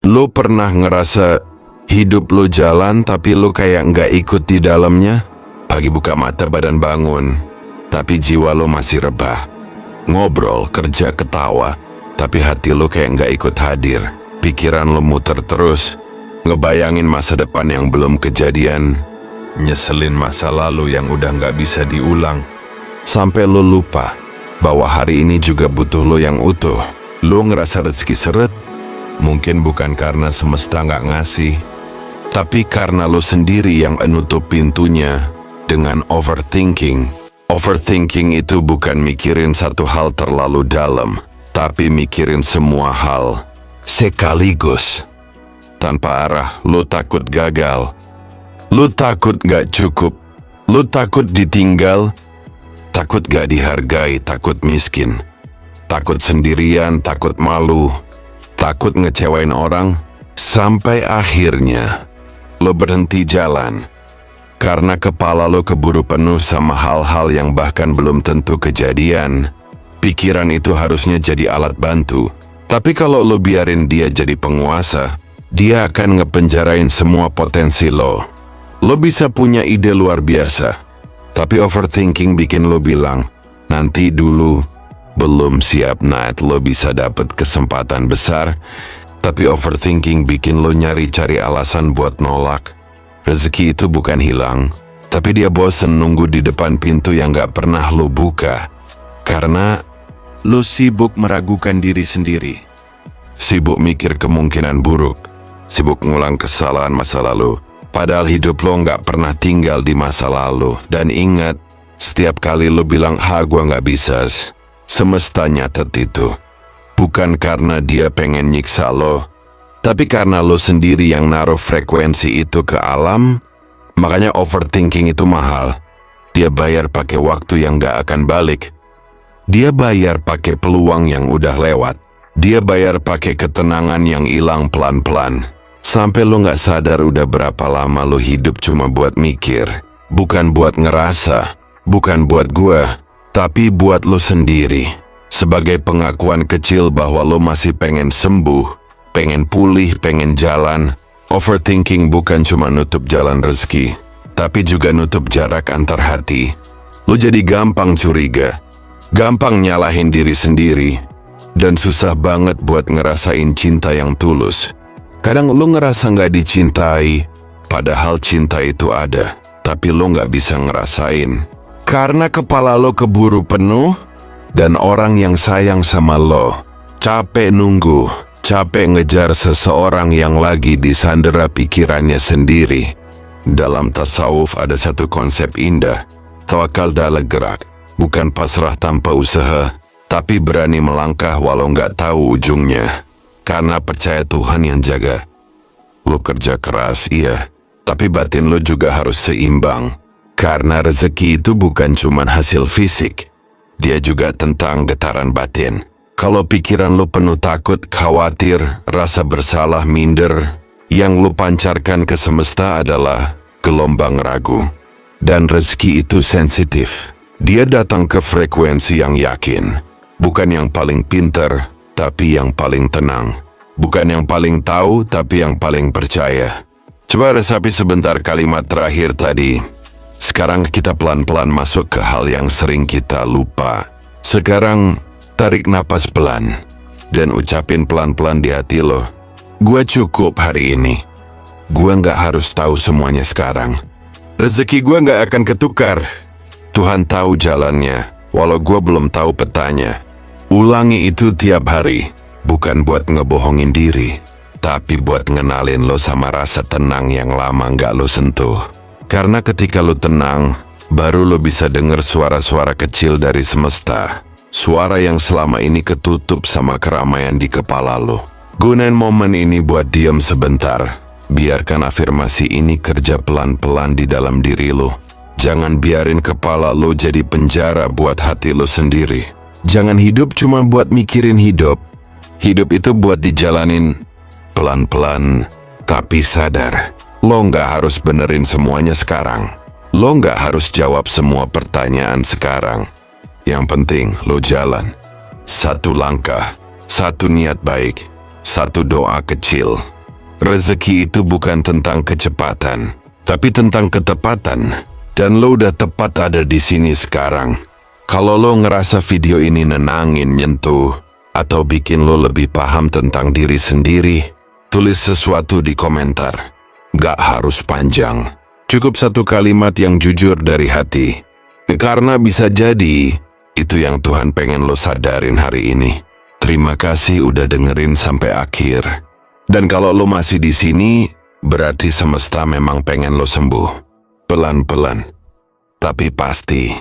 Lo pernah ngerasa hidup lo jalan tapi lo kayak nggak ikut di dalamnya? Pagi buka mata badan bangun, tapi jiwa lo masih rebah. Ngobrol, kerja, ketawa, tapi hati lo kayak nggak ikut hadir. Pikiran lo muter terus, ngebayangin masa depan yang belum kejadian, nyeselin masa lalu yang udah nggak bisa diulang. Sampai lo lupa bahwa hari ini juga butuh lo yang utuh. Lo ngerasa rezeki seret, mungkin bukan karena semesta nggak ngasih, tapi karena lo sendiri yang nutup pintunya dengan overthinking. Overthinking itu bukan mikirin satu hal terlalu dalam, tapi mikirin semua hal sekaligus. Tanpa arah, lo takut gagal, lo takut gak cukup, lo takut ditinggal, takut gak dihargai, takut miskin, takut sendirian, takut malu, takut ngecewain orang. Sampai akhirnya lo berhenti jalan karena kepala lo keburu penuh sama hal-hal yang bahkan belum tentu kejadian. Pikiran itu harusnya jadi alat bantu, tapi kalau lo biarin dia jadi penguasa, dia akan ngepenjarain semua potensi lo. Lo bisa punya ide luar biasa, tapi overthinking bikin lo bilang, nanti dulu, belum siap. Night lo bisa dapet kesempatan besar, tapi overthinking bikin lo nyari-cari alasan buat nolak. Rezeki itu bukan hilang, tapi dia bosen nunggu di depan pintu yang gak pernah lo buka. Karena lo sibuk meragukan diri sendiri. Sibuk mikir kemungkinan buruk, sibuk ngulang kesalahan masa lalu. Padahal hidup lo gak pernah tinggal di masa lalu. Dan ingat, setiap kali lo bilang, gua gak bisa, semesta nyatet itu. Bukan karena dia pengen nyiksa lo, tapi karena lo sendiri yang naruh frekuensi itu ke alam. Makanya overthinking itu mahal. Dia bayar pakai waktu yang gak akan balik. Dia bayar pakai peluang yang udah lewat. Dia bayar pakai ketenangan yang hilang pelan-pelan. Sampai lo gak sadar udah berapa lama lo hidup cuma buat mikir. Bukan buat ngerasa, bukan buat gua, tapi buat lo sendiri. Sebagai pengakuan kecil bahwa lo masih pengen sembuh, pengen pulih, pengen jalan. Overthinking bukan cuma nutup jalan rezeki, tapi juga nutup jarak antar hati. Lo jadi gampang curiga, gampang nyalahin diri sendiri, dan susah banget buat ngerasain cinta yang tulus. Kadang lo ngerasa gak dicintai, padahal cinta itu ada, tapi lo gak bisa ngerasain. Karena kepala lo keburu penuh, dan orang yang sayang sama lo capek nunggu, capek ngejar seseorang yang lagi disandera pikirannya sendiri. Dalam tasawuf ada satu konsep indah, tawakal dalam gerak. Bukan pasrah tanpa usaha, tapi berani melangkah walau nggak tahu ujungnya. Karena percaya Tuhan yang jaga. Lo kerja keras, iya, tapi batin lo juga harus seimbang. Karena rezeki itu bukan cuma hasil fisik, dia juga tentang getaran batin. Kalau pikiran lo penuh takut, khawatir, rasa bersalah, minder, yang lo pancarkan ke semesta adalah gelombang ragu. Dan rezeki itu sensitif. Dia datang ke frekuensi yang yakin. Bukan yang paling pinter, tapi yang paling tenang. Bukan yang paling tahu, tapi yang paling percaya. Coba resapi sebentar kalimat terakhir tadi. Sekarang kita pelan-pelan masuk ke hal yang sering kita lupa. Sekarang, tarik napas pelan, dan ucapin pelan-pelan di hati lo, gua cukup hari ini. Gua nggak harus tahu semuanya sekarang. Rezeki gua nggak akan ketukar. Tuhan tahu jalannya, walau gua belum tahu petanya. Ulangi itu tiap hari, bukan buat ngebohongin diri, tapi buat ngenalin lo sama rasa tenang yang lama nggak lo sentuh. Karena ketika lo tenang, baru lo bisa denger suara-suara kecil dari semesta. Suara yang selama ini ketutup sama keramaian di kepala lo. Gunain momen ini buat diam sebentar. Biarkan afirmasi ini kerja pelan-pelan di dalam diri lo. Jangan biarin kepala lo jadi penjara buat hati lo sendiri. Jangan hidup cuma buat mikirin hidup. Hidup itu buat dijalanin pelan-pelan, tapi sadar. Lo nggak harus benerin semuanya sekarang. Lo nggak harus jawab semua pertanyaan sekarang. Yang penting lo jalan. Satu langkah, satu niat baik, satu doa kecil. Rezeki itu bukan tentang kecepatan, tapi tentang ketepatan. Dan lo udah tepat ada di sini sekarang. Kalau lo ngerasa video ini nenangin, nyentuh, atau bikin lo lebih paham tentang diri sendiri, tulis sesuatu di komentar. Gak harus panjang. Cukup satu kalimat yang jujur dari hati. Karena bisa jadi, itu yang Tuhan pengen lo sadarin hari ini. Terima kasih udah dengerin sampai akhir. Dan kalau lo masih di sini, berarti semesta memang pengen lo sembuh. Pelan-pelan, tapi pasti.